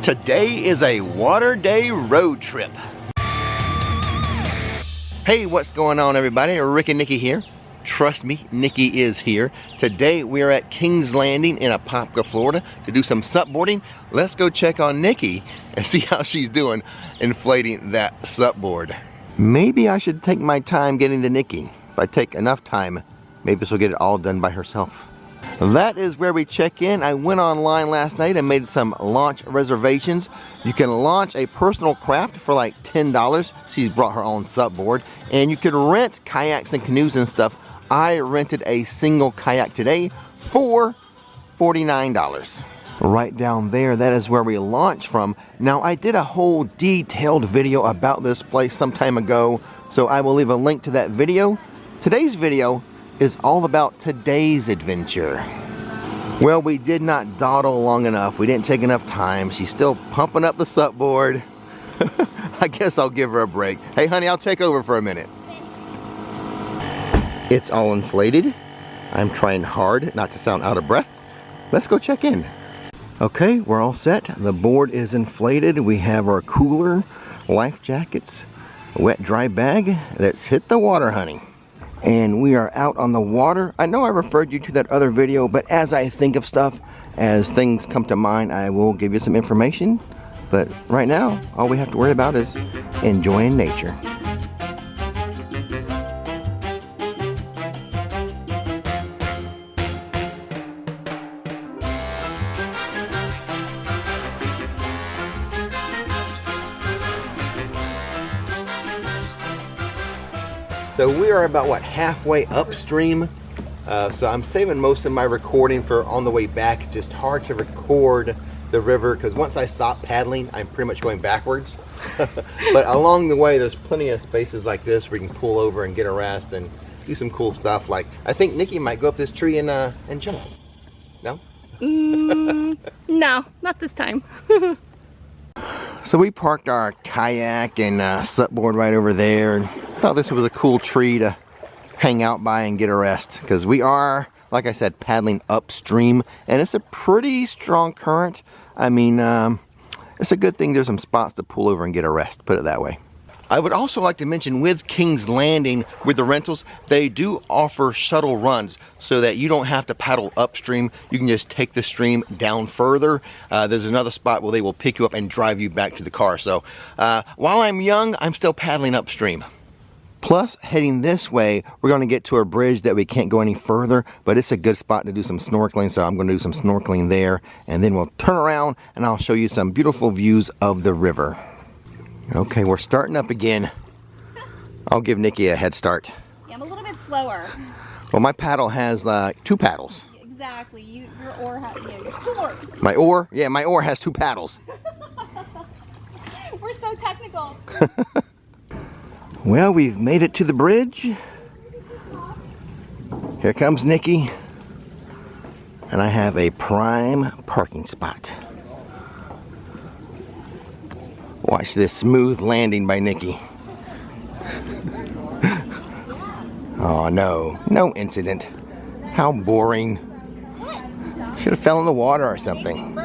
Today is a water day road trip. Hey, what's going on everybody? Rick and Nikki here. Trust me, Nikki is here. Today we are at Kings Landing in Apopka, Florida to do some supboarding. Let's go check on Nikki and see how she's doing inflating that supboard. Maybe I should take my time getting to Nikki. If I take enough time, maybe she'll get it all done by herself. That is where we check in. I went online last night and made some launch reservations. You can launch a personal craft for like $10. She's brought her own supboard. And you could rent kayaks and canoes and stuff. I rented a single kayak today for $49. Right down there, that is where we launch from. Now, I did a whole detailed video about this place some time ago, so I will leave a link to that video. Today's video is all about today's adventure. Well, we did not dawdle long enough. We didn't take enough time. She's still pumping up the supboard. I guess I'll give her a break. Hey, honey, I'll take over for a minute. It's all inflated. I'm trying hard not to sound out of breath. Let's go check in. Okay, we're all set. The board is inflated. We have our cooler, life jackets, a wet dry bag. Let's hit the water, honey. And we are out on the water. I know I referred you to that other video, but as I think of stuff, as things come to mind, I will give you some information. But right now, all we have to worry about is enjoying nature. So we are about, what, halfway upstream. So I'm saving most of my recording for on the way back. It's just hard to record the river because once I stop paddling, I'm pretty much going backwards. But along the way, there's plenty of spaces like this where you can pull over and get a rest and do some cool stuff. Like, I think Nikki might go up this tree and jump. No? No, not this time. So we parked our kayak and supboard right over there. And thought this was a cool tree to hang out by and get a rest because we are, like I said, paddling upstream and it's a pretty strong current. I mean, it's a good thing there's some spots to pull over and get a rest, put it that way. I would also like to mention with Kings Landing, with the rentals, they do offer shuttle runs so that you don't have to paddle upstream. You can just take the stream down further. There's another spot where they will pick you up and drive you back to the car. So while I'm young, I'm still paddling upstream. Plus, heading this way, we're going to get to a bridge that we can't go any further, but it's a good spot to do some snorkeling, so I'm going to do some snorkeling there, and then we'll turn around and I'll show you some beautiful views of the river. Okay, we're starting up again. I'll give Nikki a head start. Yeah, I'm a little bit slower. Well, my paddle has 2 paddles. Exactly. Your oar has, your oar. My oar? Yeah, my oar has 2 paddles. We're so technical. Well, we've made it to the bridge. Here comes Nikki. And I have a prime parking spot. Watch this smooth landing by Nikki. Oh no, no incident. How boring. Should have fell in the water or something.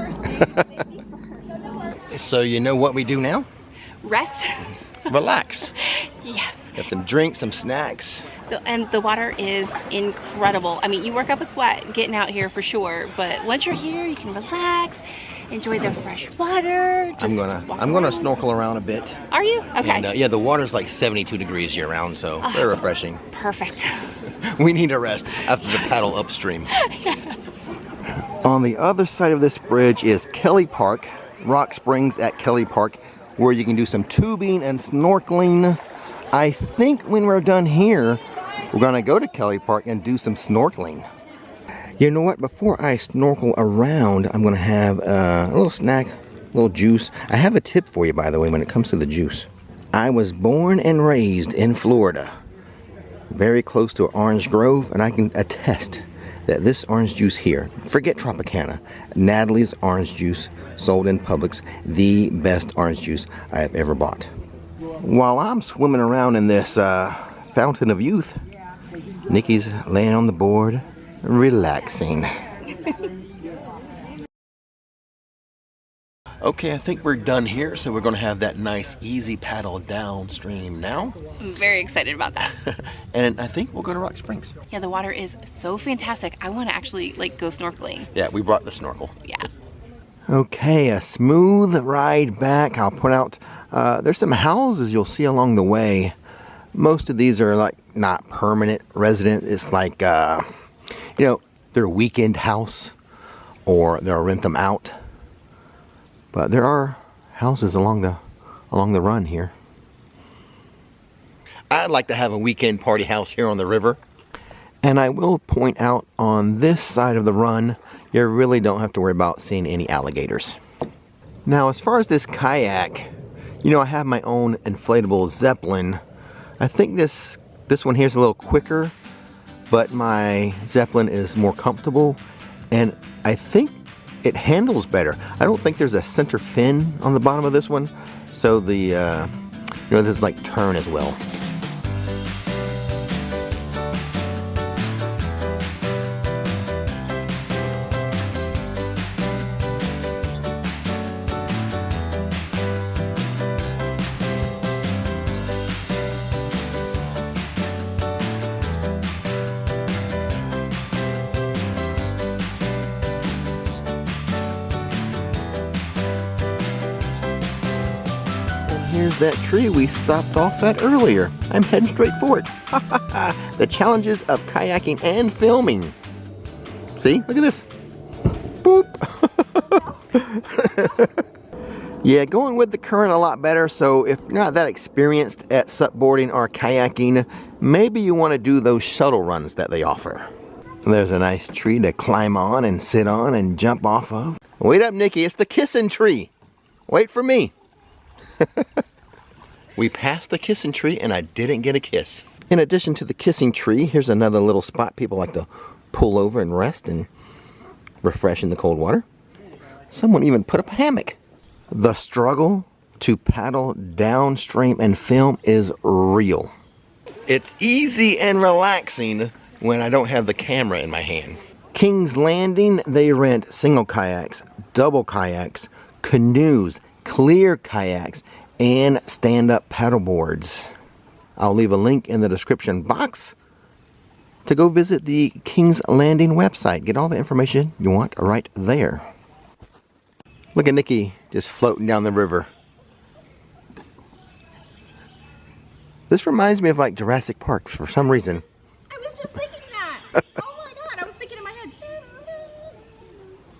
So you know what we do now? Rest. Relax. Yes. Got some drinks, some snacks. And the water is incredible. I mean, you work up a sweat getting out here for sure, but once you're here, you can relax, enjoy the fresh water. I'm gonna snorkel around a bit. Are you? Okay. And, yeah, the water's like 72 degrees year round, so very refreshing. Perfect. We need a rest after the paddle upstream. Yes. On the other side of this bridge is Kelly Park, Rock Springs at Kelly Park, where you can do some tubing and snorkeling. I think when we're done here, we're gonna go to Kelly Park and do some snorkeling. You know what, before I snorkel around, I'm gonna have a little snack, a little juice. I have a tip for you, by the way, when it comes to the juice. I was born and raised in Florida, very close to Orange Grove, and I can attest that this orange juice here, forget Tropicana, Natalie's orange juice, sold in Publix, the best orange juice I have ever bought. While I'm swimming around in this fountain of youth, Nikki's laying on the board, relaxing. Okay, I think we're done here, so we're gonna have that nice easy paddle downstream now. I'm very excited about that. And I think we'll go to Rock Springs. Yeah, the water is so fantastic. I want to actually like go snorkeling. Yeah, we brought the snorkel. Yeah. Okay, a smooth ride back. I'll point out, there's some houses you'll see along the way. Most of these are like not permanent resident. It's like, you know, they're a weekend house or they'll rent them out. But there are houses along the run here. I'd like to have a weekend party house here on the river. And I will point out on this side of the run, you really don't have to worry about seeing any alligators. Now, as far as this kayak, you know, I have my own inflatable Zeppelin. I think this one here is a little quicker, but my Zeppelin is more comfortable, and I think it handles better. I don't think there's a center fin on the bottom of this one, so the you know, this is like turn as well. Here's that tree we stopped off at earlier. I'm heading straight for it. The challenges of kayaking and filming. See, look at this. Boop. Yeah, going with the current a lot better, so if you're not that experienced at supboarding or kayaking, maybe you want to do those shuttle runs that they offer. There's a nice tree to climb on and sit on and jump off of. Wait up, Nikki, it's the kissing tree. Wait for me. We passed the kissing tree and I didn't get a kiss. In addition to the kissing tree, here's another little spot people like to pull over and rest and refresh in the cold water. Someone even put up a hammock. The struggle to paddle downstream and film is real. It's easy and relaxing when I don't have the camera in my hand. King's Landing, they rent single kayaks, double kayaks, canoes, clear kayaks, and stand-up paddle boards. I'll leave a link in the description box to go visit the King's Landing website. Get all the information you want right there. Look at Nikki just floating down the river. This reminds me of like Jurassic Park for some reason. I was just thinking that. Oh my god, I was thinking in my head.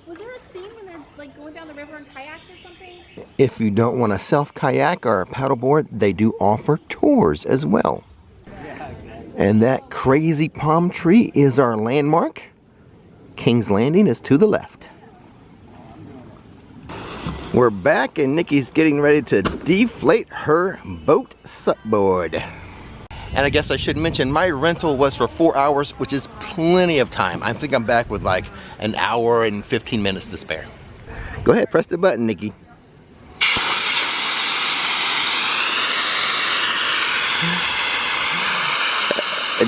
Was there a scene when they're like going down the river in kayaks or something? If you don't want a self-kayak or a paddleboard, they do offer tours as well. And that crazy palm tree is our landmark. King's Landing is to the left. We're back and Nikki's getting ready to deflate her boat supboard. And I guess I should mention my rental was for 4 hours, which is plenty of time. I think I'm back with like an hour and 15 minutes to spare. Go ahead, press the button, Nikki.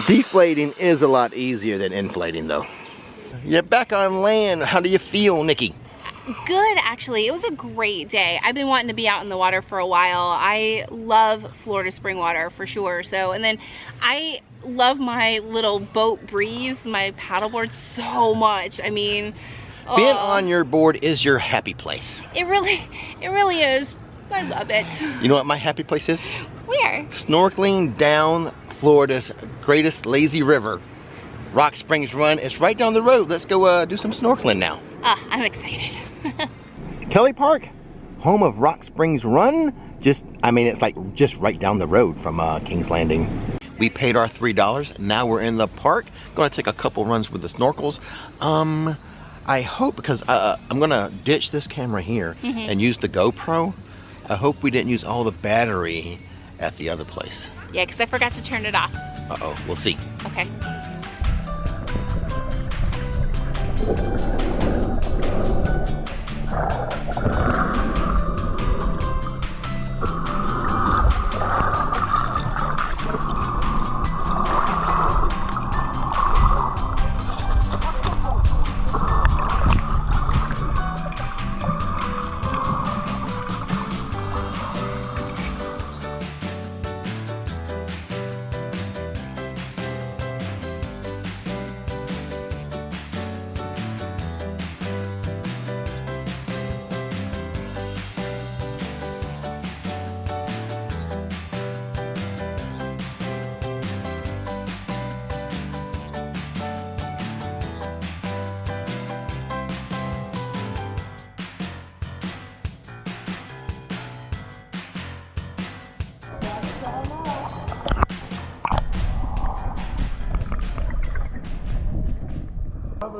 Deflating is a lot easier than inflating though. You're back on land. How do you feel, Nikki? Good, actually. It was a great day. I've been wanting to be out in the water for a while. I love Florida spring water for sure. So, and then I love my little boat breeze, my paddleboard so much. I mean, being on your board is your happy place. It really is. I love it. You know what my happy place is? Where? Snorkeling down Florida's greatest lazy river. Rock Springs Run. It's right down the road. Let's go do some snorkeling now. I'm excited. Kelly Park, home of Rock Springs Run. It's like just right down the road from King's Landing. We paid our $3. Now we're in the park. Going to take a couple runs with the snorkels. I hope, because I'm going to ditch this camera here and use the GoPro. I hope we didn't use all the battery at the other place. Yeah, because I forgot to turn it off. Uh-oh, we'll see. Okay.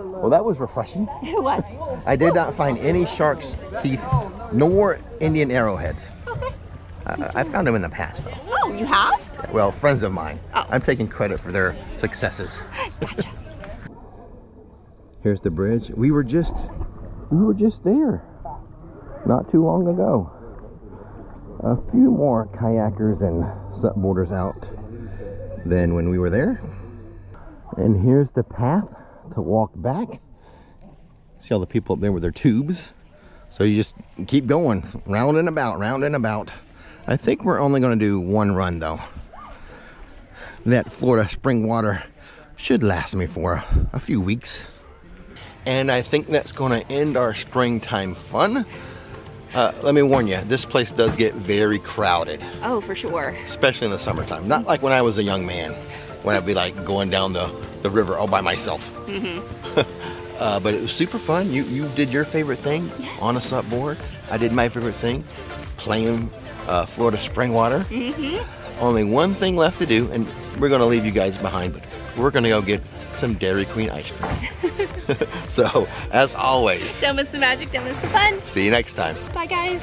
Well, that was refreshing. It was. I did not find any shark's teeth nor Indian arrowheads. Okay. I found them in the past, though. Oh, you have? Well, friends of mine. Oh. I'm taking credit for their successes. Gotcha. Here's the bridge. We were just there not too long ago. A few more kayakers and supboarders out than when we were there. And here's the path to walk back. See all the people up there with their tubes. So you just keep going, round and about, round and about. I think we're only going to do one run though. That Florida spring water should last me for a few weeks. And I think that's going to end our springtime fun. Let me warn you, this place does get very crowded. Oh, for sure. Especially in the summertime. Not like when I was a young man, when I'd be like going down the river all by myself. But it was super fun. You did your favorite thing on a supboard. I did my favorite thing, playing Florida spring water. Only one thing left to do, and we're going to leave you guys behind, but we're going to go get some Dairy Queen ice cream. So, as always, Don't miss the magic, don't miss the fun. see you next time. Bye, guys.